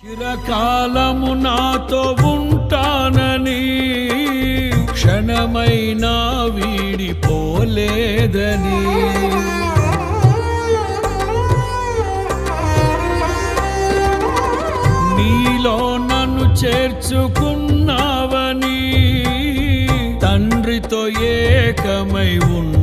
చిరకాలము నాతో ఉంటానని క్షణమైనా వీడిపోలేదని నీలో నన్ను చేర్చుకున్నావని తండ్రితో ఏకమై ఉన్న